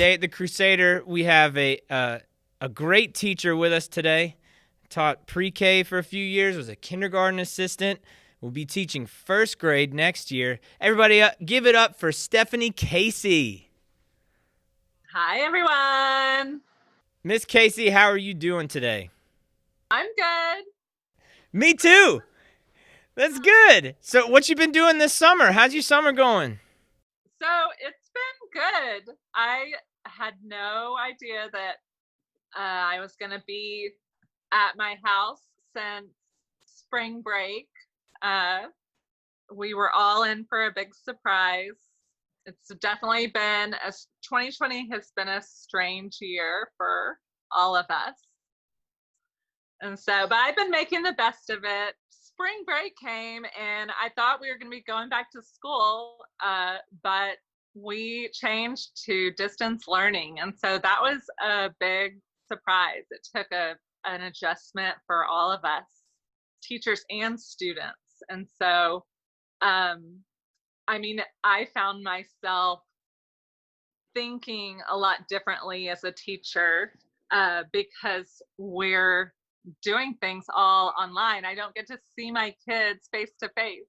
Today at the Crusader, we have a great teacher with us today. Taught pre-K for a few years, was a kindergarten assistant. Will be teaching first grade next year. Everybody, give it up for Stephanie Casey. Hi, everyone. Miss Casey, how are you doing today? I'm good. Me too. That's good. So, what you been doing this summer? How's your summer going? So it's been good. I had no idea that I was going to be at my house since spring break. Uh, we were all in for a big surprise. It's definitely been 2020 has been a strange year for all of us. And so, but I've been making the best of it. Spring break came, and I thought we were going to be going back to school, but we changed to distance learning. And so that was a big surprise. It took an adjustment for all of us, teachers and students. And so, I mean, I found myself thinking a lot differently as a teacher because we're doing things all online. I don't get to see my kids face to face.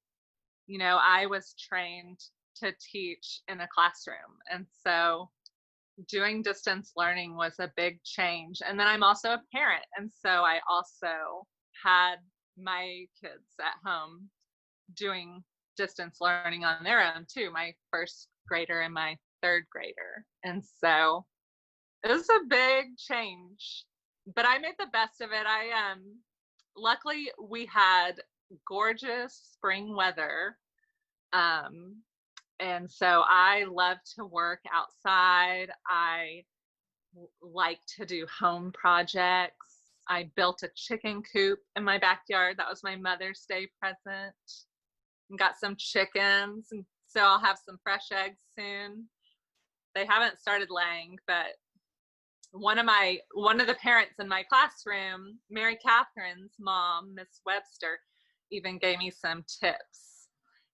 You know, I was trained to teach in a classroom. And so doing distance learning was a big change. And then I'm also a parent. And so I also had my kids at home doing distance learning on their own too, my first grader and my third grader. And so it was a big change, but I made the best of it. Luckily we had gorgeous spring weather. Um, and so I love to work outside. I like to do home projects. I built a chicken coop in my backyard. That was my Mother's Day present. And got some chickens, and so I'll have some fresh eggs soon. They haven't started laying, but one of the parents in my classroom, Mary Catherine's mom, Miss Webster, even gave me some tips.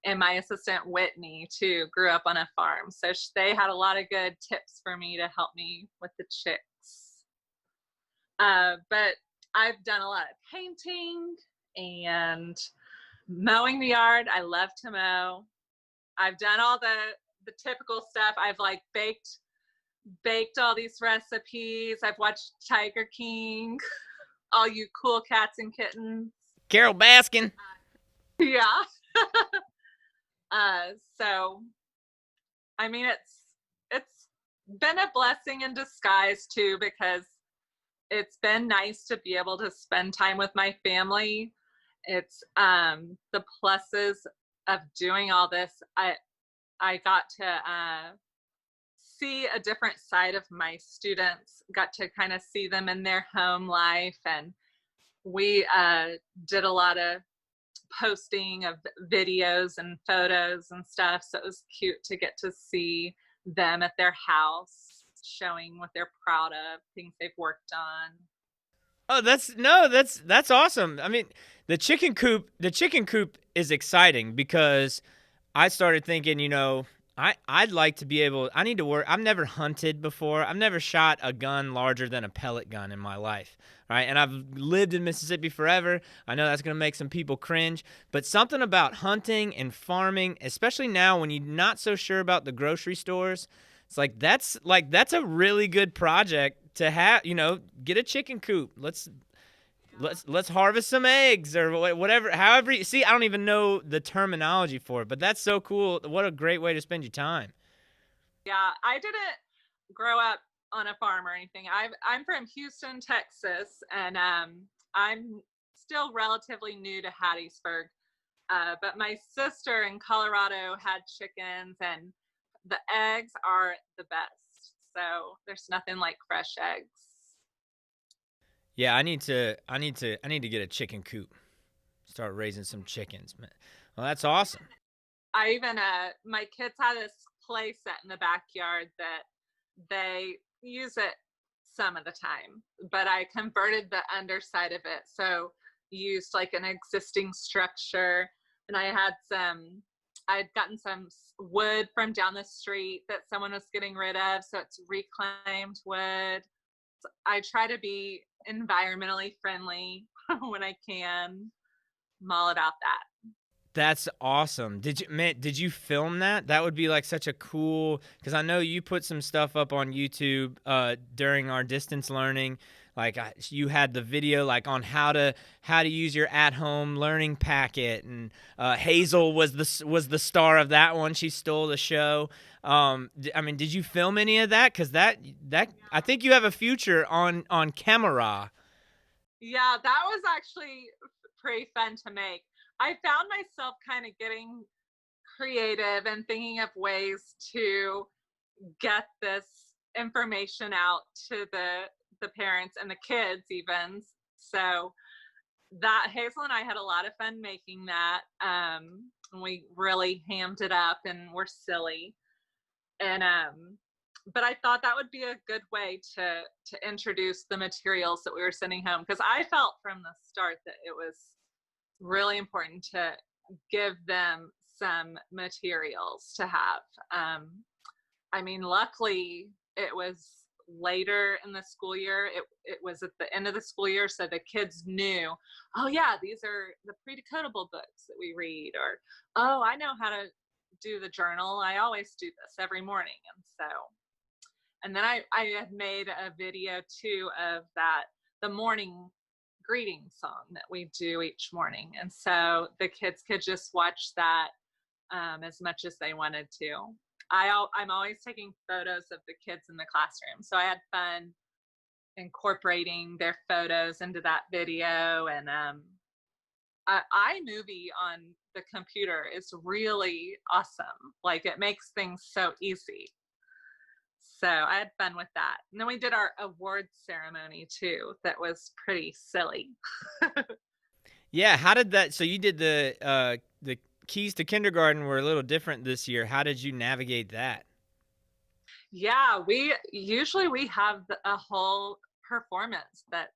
And my assistant Whitney too grew up on a farm, so they had a lot of good tips for me to help me with the chicks. But I've done a lot of painting and mowing the yard. I love to mow. I've done all the typical stuff. I've like baked all these recipes. I've watched Tiger King, all you cool cats and kittens. Carol Baskin. Yeah. So I mean it's been a blessing in disguise too, because it's been nice to be able to spend time with my family. It's the pluses of doing all this. I got to see a different side of my students, got to kind of see them in their home life, and we did a lot of posting of videos and photos and stuff, so it was cute to get to see them at their house showing what they're proud of, things they've worked on. Oh, that's awesome. I mean, the chicken coop is exciting because I started thinking, I'd like to be able. I need to work. I've never hunted before. I've never shot a gun larger than a pellet gun in my life, right? And I've lived in Mississippi forever. I know that's gonna make some people cringe, but something about hunting and farming, especially now when you're not so sure about the grocery stores, it's like that's a really good project to have. Get a chicken coop. Let's harvest some eggs or whatever. However, see, I don't even know the terminology for it, but that's so cool. What a great way to spend your time. Yeah, I didn't grow up on a farm or anything. I'm from Houston, Texas, and I'm still relatively new to Hattiesburg. But my sister in Colorado had chickens, and the eggs are the best. So there's nothing like fresh eggs. Yeah, I need to get a chicken coop. Start raising some chickens, man. Well, that's awesome. I even my kids had this play set in the backyard that they use it some of the time, but I converted the underside of it. So used like an existing structure, and I had some I'd gotten some wood from down the street that someone was getting rid of, so it's reclaimed wood. I try to be environmentally friendly when I can. I'm all about that. That's awesome. Did you film that? That would be like such a cool, because I know you put some stuff up on YouTube during our distance learning. Like you had the video like on how to use your at home learning packet, and Hazel was the star of that one. She stole the show. I mean, did you film any of that? Because that I think you have a future on camera. Yeah, that was actually pretty fun to make. I found myself kind of getting creative and thinking of ways to get this information out to the parents and the kids even. So that Hazel and I had a lot of fun making that. We really hammed it up and were silly. And but I thought that would be a good way to introduce the materials that we were sending home, because I felt from the start that it was really important to give them some materials to have. I mean, luckily it was later in the school year. It was at the end of the school year, so the kids knew, oh yeah, these are the pre-decodable books that we read, or oh, I know how to do the journal. I always do this every morning. And so, and then I had made a video too of that, the morning greeting song that we do each morning. And so the kids could just watch that as much as they wanted to. I'm always taking photos of the kids in the classroom. So I had fun incorporating their photos into that video. And iMovie on the computer is really awesome. Like, it makes things so easy. So I had fun with that. And then we did our awards ceremony too. That was pretty silly. Yeah, how did that? So you did the keys to kindergarten were a little different this year. How did you navigate that? Yeah, we have a whole performance that's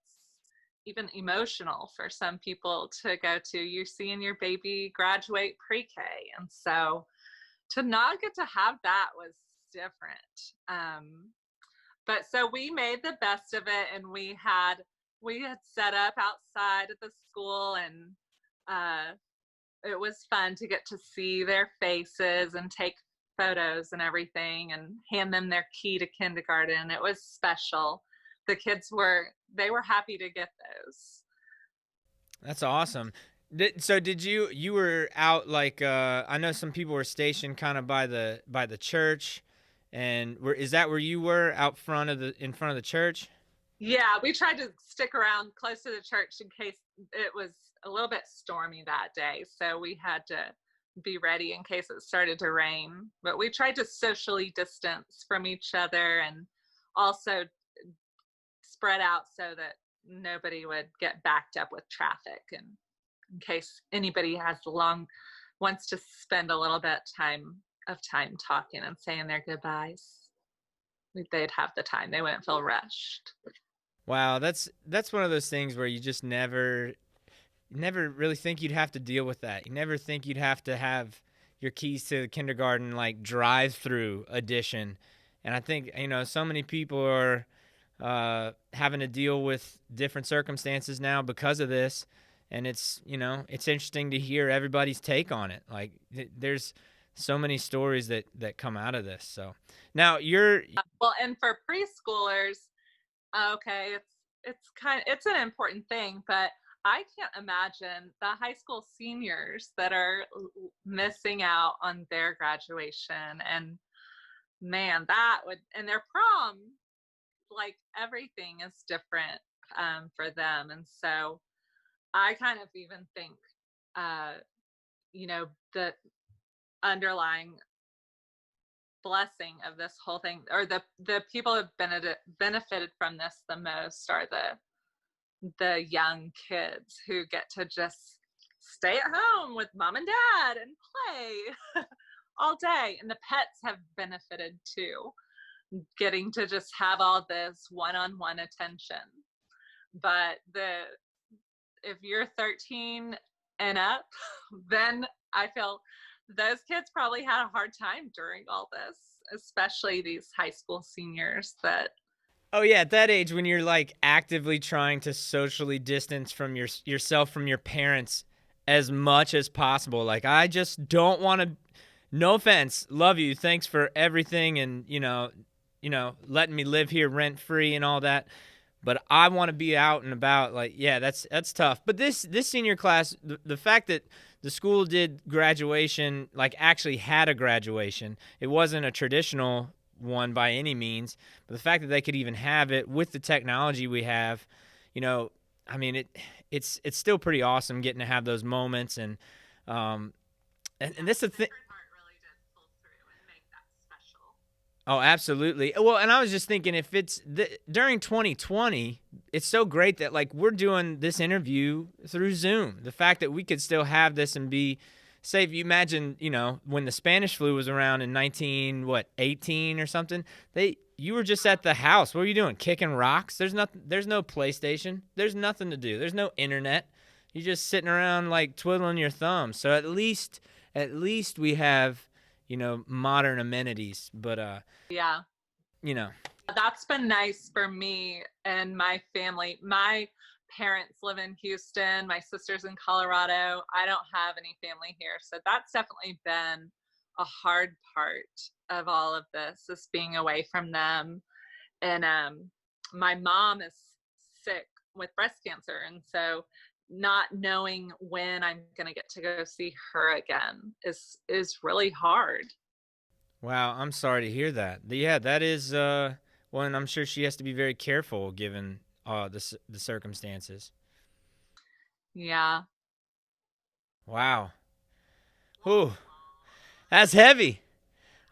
even emotional for some people to go to. You're seeing your baby graduate pre-K, and so to not get to have that was different. But so we made the best of it, and we had set up outside at the school, and uh, it was fun to get to see their faces and take photos and everything, and hand them their key to kindergarten. It was special. The kids were happy to get those. That's awesome. So did you were out like I know some people were stationed kind of by the church, and is that where you were out front of the in front of the church? Yeah, we tried to stick around close to the church in case it was a little bit stormy that day. So we had to be ready in case it started to rain. But we tried to socially distance from each other, and also spread out so that nobody would get backed up with traffic, and in case anybody wants to spend a little bit of time talking and saying their goodbyes, they'd have the time. They wouldn't feel rushed. Wow, that's one of those things where you just never really think you'd have to deal with that. You never think you'd have to have your keys to the kindergarten like drive-through edition. And I think so many people are having to deal with different circumstances now because of this, and it's interesting to hear everybody's take on it. Like there's so many stories that come out of this. So now you're Well, and for preschoolers, okay, it's an important thing, but I can't imagine the high school seniors that are missing out on their graduation. And man, that would, and their prom, like, everything is different for them. And so I kind of even think, uh, the underlying blessing of this whole thing, or the people who have benefited from this the most, are the young kids who get to just stay at home with mom and dad and play all day. And the pets have benefited too, getting to just have all this one-on-one attention. But if you're 13 and up, then I feel those kids probably had a hard time during all this, especially these high school seniors that Oh yeah, at that age when you're like actively trying to socially distance from yourself from your parents as much as possible. Like I just don't want to, no offense, love you, thanks for everything and letting me live here rent free and all that. But I want to be out and about. Like, yeah, that's tough. But this senior class, the fact that the school did graduation, like actually had a graduation, it wasn't a traditional one by any means. But the fact that they could even have it with the technology we have, you know, I mean, it's still pretty awesome getting to have those moments um, and this is the thing. Sacred Heart really did pull through and make that special. Oh, absolutely. Well, and I was just thinking if during 2020, it's so great that like we're doing this interview through Zoom. The fact that we could still have this and be safe. You imagine, when the Spanish flu was around in 18 or something, you were just at the house. What were you doing? Kicking rocks? There's nothing, there's no PlayStation. There's nothing to do. There's no internet. You're just sitting around like twiddling your thumbs. So at least we have modern amenities, but Yeah. you know, That's been nice for me and my family. My parents live in Houston, my sister's in Colorado. I don't have any family here. So that's definitely been a hard part of all of this is being away from them. And my mom is sick with breast cancer. And so not knowing when I'm going to get to go see her again is really hard. wow, I'm sorry to hear that. Yeah, that is well, and I'm sure she has to be very careful given the circumstances. Yeah. Wow. Whew, that's heavy.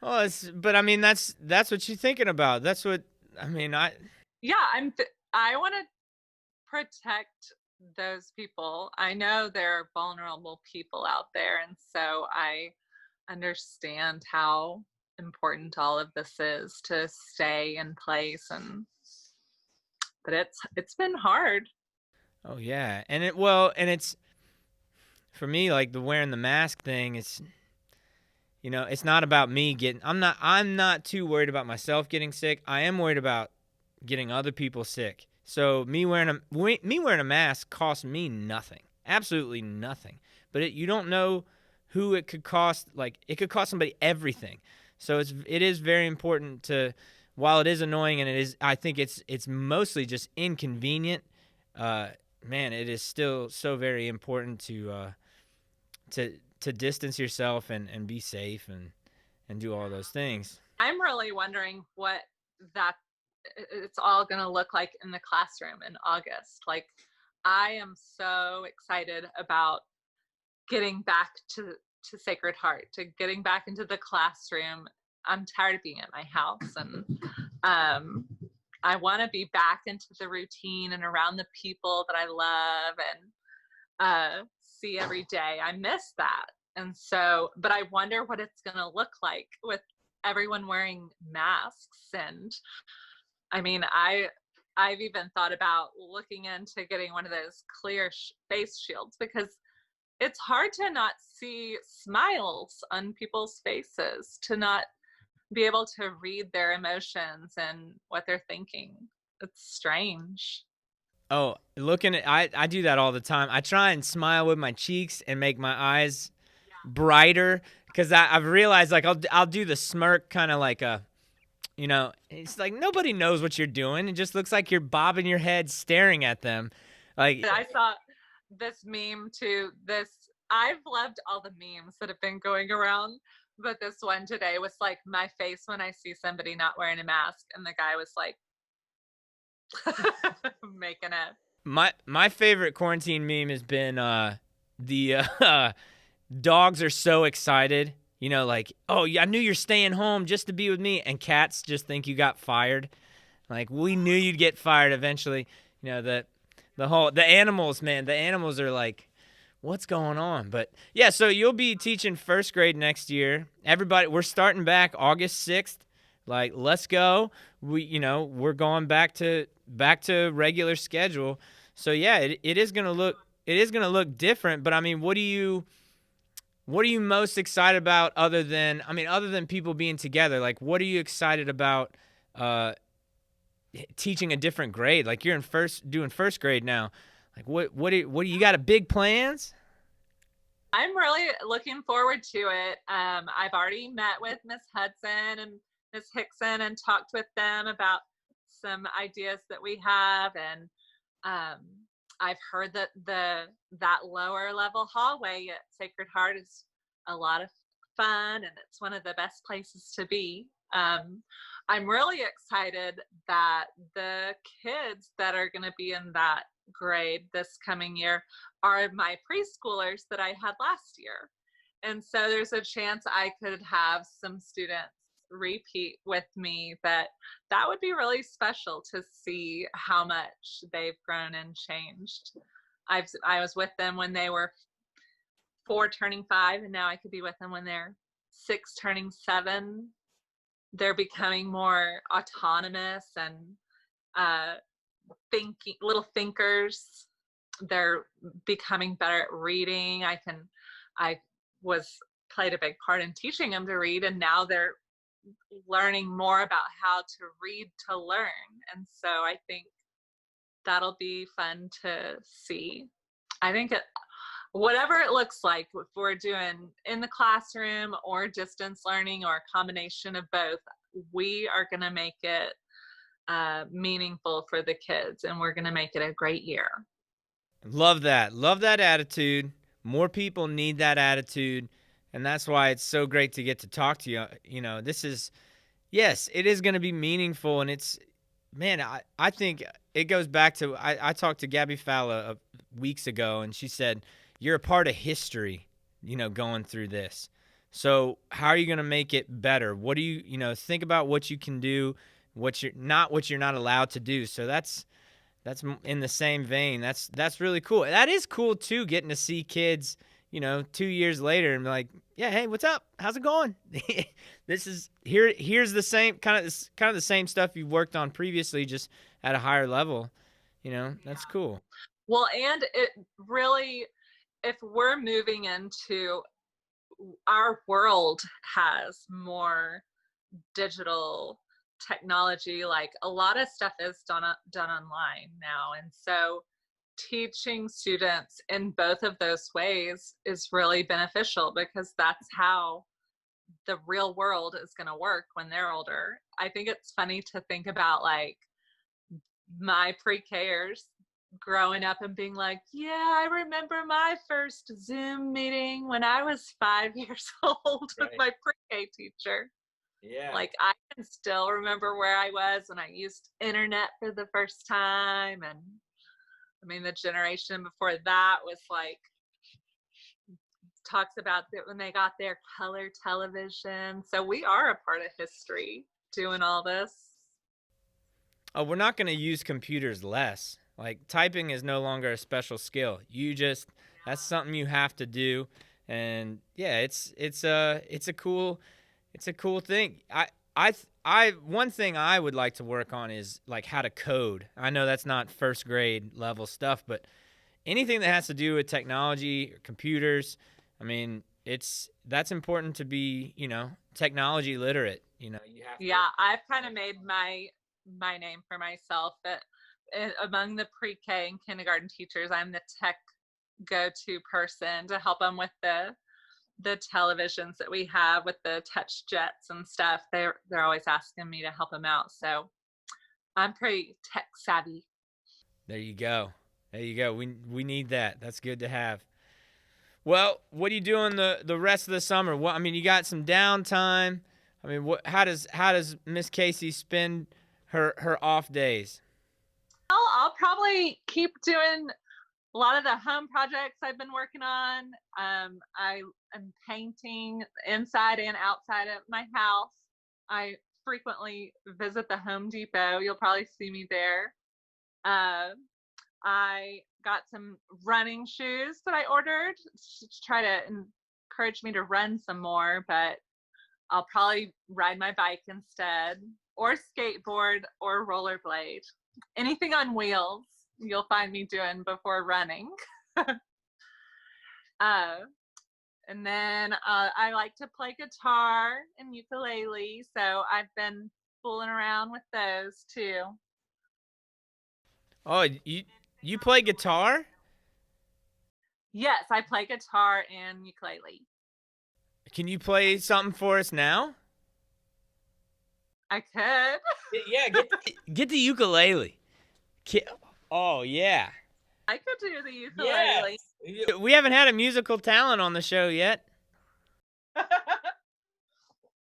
Oh, but I mean that's what you're thinking about. That's what I mean. Yeah, I want to protect those people. I know there are vulnerable people out there, and so I understand how important all of this is to stay in place but it's been hard. Oh yeah, and it's for me like the wearing the mask thing. It's not about me getting. I'm not too worried about myself getting sick. I am worried about getting other people sick. So me wearing a mask costs me nothing, absolutely nothing. But you don't know who it could cost. Like it could cost somebody everything. So it is very important to, while it is annoying and I think it's mostly just inconvenient. Uh, Man, it is still so very important to distance yourself and be safe and do all those things. I'm really wondering what that it's all going to look like in the classroom in August. Like I am so excited about getting back to Sacred Heart, to getting back into the classroom. I'm tired of being at my house, and I want to be back into the routine and around the people that I love and see every day. I miss that. And so, but I wonder what it's going to look like with everyone wearing masks. And I mean, I've even thought about looking into getting one of those clear face shields because it's hard to not see smiles on people's faces, to not be able to read their emotions and what they're thinking. It's strange. Oh, looking at I do that all the time. I try and smile with my cheeks and make my eyes brighter because I've realized like I'll do the smirk kind of like it's like nobody knows what you're doing. It just looks like you're bobbing your head staring at them. Like I saw this meme too. I've loved all the memes that have been going around, but this one today was like my face when I see somebody not wearing a mask, and the guy was like making it. my favorite quarantine meme has been the dogs are so excited. Like, oh, yeah, I knew you're staying home just to be with me. And cats just think you got fired. Like, we knew you'd get fired eventually. The animals, man, the animals are like, what's going on? But yeah, so you'll be teaching first grade next year. Everybody, we're starting back August 6th. Like, let's go. We're going back to regular schedule. So yeah, it is gonna look different. But I mean, what are you most excited about other than people being together? Like, what are you excited about uh, teaching a different grade? Like, you're doing first grade now. Like, what do you got? A big plans? I'm really looking forward to it. I've already met with Miss Hudson and Miss Hickson and talked with them about some ideas that we have, and um, I've heard that that lower level hallway at Sacred Heart is a lot of fun, and it's one of the best places to be. I'm really excited that the kids that are going to be in that grade this coming year are my preschoolers that I had last year. And so there's a chance I could have some students repeat with me, that would be really special to see how much they've grown and changed. I was with them when they were 4 turning 5, and now I could be with them when they're 6 turning 7. They're becoming more autonomous and uh, thinking, little thinkers. They're becoming better at reading. I was played a big part in teaching them to read, and now they're learning more about how to read to learn. And so I think that'll be fun to see. I think whatever it looks like, if we're doing in the classroom or distance learning or a combination of both, we are going to make it meaningful for the kids, and we're going to make it a great year. Love that. Love that attitude. More people need that attitude. And that's why it's so great to get to talk to you. You know, this is, yes, it is going to be meaningful. And it's, man, I think it goes back to, I talked to Gabby Falla weeks ago, and she said, you're a part of history, you know, going through this. So how are you going to make it better? What do you, you know, think about what you can do, what you're not allowed to do. So that's in the same vein. That's really cool. That is cool too, getting to see kids, you know, 2 years later and be like, yeah, hey, what's up? How's it going? This is here's the same kind of the same stuff you've worked on previously, just at a higher level. You know, that's Yeah. cool. Well, and it really, if we're moving into, our world has more digital technology, like a lot of stuff is done online now, and so teaching students in both of those ways is really beneficial, because that's how the real world is going to work when they're older. I think it's funny to think about, like, my pre-Kers growing up and being like, yeah, I remember my first Zoom meeting when I was 5 years old with Right. my pre-K teacher. Yeah. Like, I can still remember where I was when I used internet for the first time. And I mean, the generation before that was like, talks about that when they got their color television. So we are a part of history doing all this. Oh, we're not going to use computers less. Like, typing is no longer a special skill. That's something you have to do. And yeah, it's a cool thing. One thing I would like to work on is like how to code. I know that's not first grade level stuff, but anything that has to do with technology or computers, I mean, that's important to be, you know, technology literate. You know, you have to. Yeah, I've kind of made my name for myself, but among the pre-K and kindergarten teachers, I'm the tech go-to person to help them with the televisions that we have with the touch jets and stuff. They're always asking me to help them out, so I'm pretty tech savvy. There you go. There you go. We need that. That's good to have. Well, what are you doing the rest of the summer? What I mean, you got some downtime. I mean, what how does Miss Casey spend her off days? I'll probably keep doing a lot of the home projects I've been working on. I am painting inside and outside of my house. I frequently visit the Home Depot. You'll probably see me there. Uh, I got some running shoes that I ordered to try to encourage me to run some more, but I'll probably ride my bike instead, or skateboard, or rollerblade. Anything on wheels, you'll find me doing before running. uh, And then I like to play guitar and ukulele, so I've been fooling around with those too. Oh, you play guitar? Yes, I play guitar and ukulele. Can you play something for us now? I could. Yeah, get the ukulele. Oh yeah. I could do the ukulele. Yes. We haven't had a musical talent on the show yet.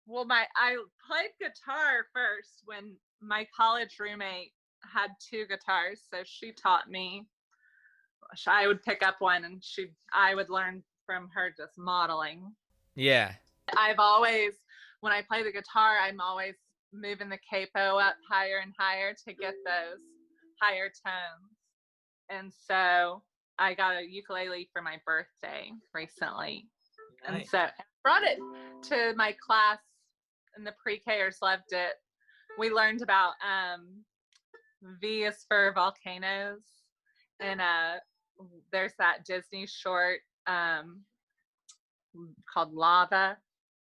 Well, I played guitar first when my college roommate had two guitars, so she taught me. I would pick up one, and I would learn from her just modeling. Yeah. I've always, when I play the guitar, I'm always moving the capo up higher and higher to get those higher tones. And so I got a ukulele for my birthday recently. Nice. And so I brought it to my class, and the pre-Kers loved it. We learned about V is for volcanoes, and there's that Disney short called Lava.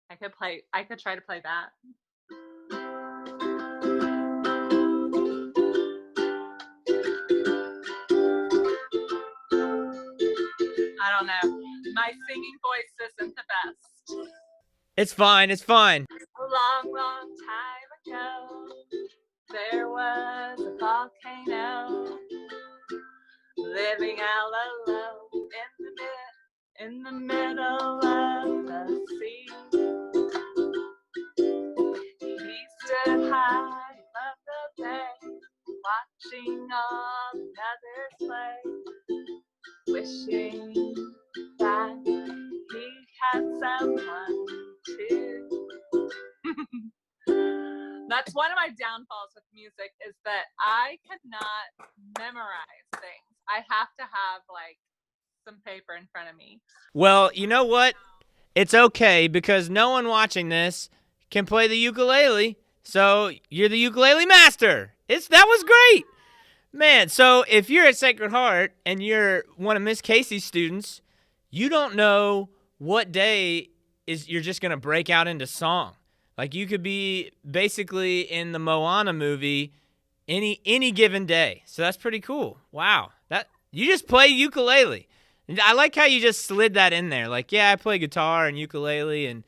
I could try to play that. I don't know. My singing voice isn't the best. It's fine. It's fine. A long, long time ago, there was a volcano living out alone in the middle of the sea. He stood high above the bay, watching all the others play, wishing that he had someone too. That's one of my downfalls with music, is that I cannot memorize things. I have to have like some paper in front of me. Well, you know what? It's okay, because no one watching this can play the ukulele, so you're the ukulele master. That was great. Man, so if you're at Sacred Heart and you're one of Miss Casey's students, you don't know what day you're just going to break out into song. Like, you could be basically in the Moana movie any given day. So that's pretty cool. Wow. You just play ukulele. I like how you just slid that in there. Like, yeah, I play guitar and ukulele, and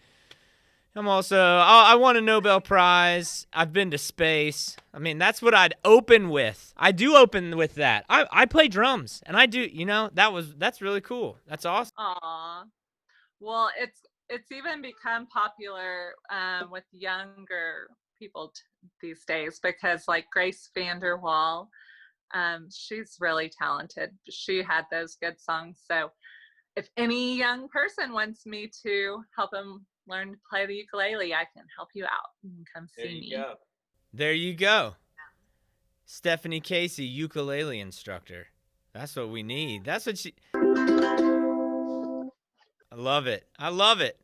I won a Nobel Prize. I've been to space. I mean, that's what I'd open with. I do open with that. I play drums, and I do, that's really cool. That's awesome. Aw. Well, it's even become popular with younger people these days, because like Grace Vanderwall, she's really talented. She had those good songs. So if any young person wants me to help them learn to play the ukulele, I can help you out. You can come see me. Go. There you go. Stephanie Casey, ukulele instructor. That's what we need. That's what she... I love it. I love it.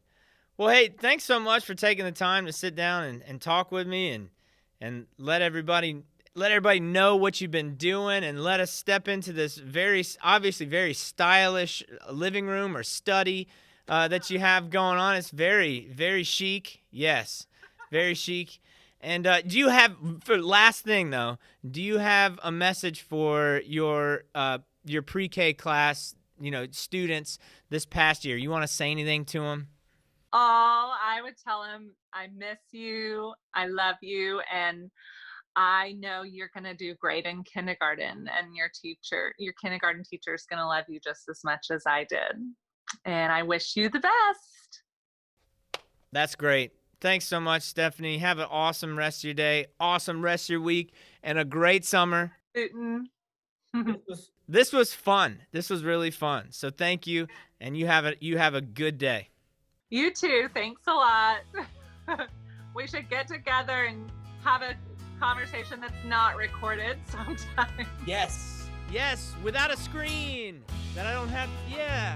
Well, hey, thanks so much for taking the time to sit down and talk with me and let everybody know what you've been doing, and let us step into this obviously very stylish living room or study that you have going on. It's very, very chic. Yes, very chic. And last thing though, do you have a message for your pre-K class, students this past year? You want to say anything to them? Oh, I would tell them, I miss you, I love you, and I know you're going to do great in kindergarten, and your kindergarten teacher is going to love you just as much as I did. And I wish you the best. That's great. Thanks so much, Stephanie. Have an awesome rest of your day, awesome rest of your week, and a great summer. This was fun. This was really fun. So thank you, and you have a good day. You too. Thanks a lot. We should get together and have a conversation that's not recorded sometime. Yes, without a screen that I don't have. Yeah.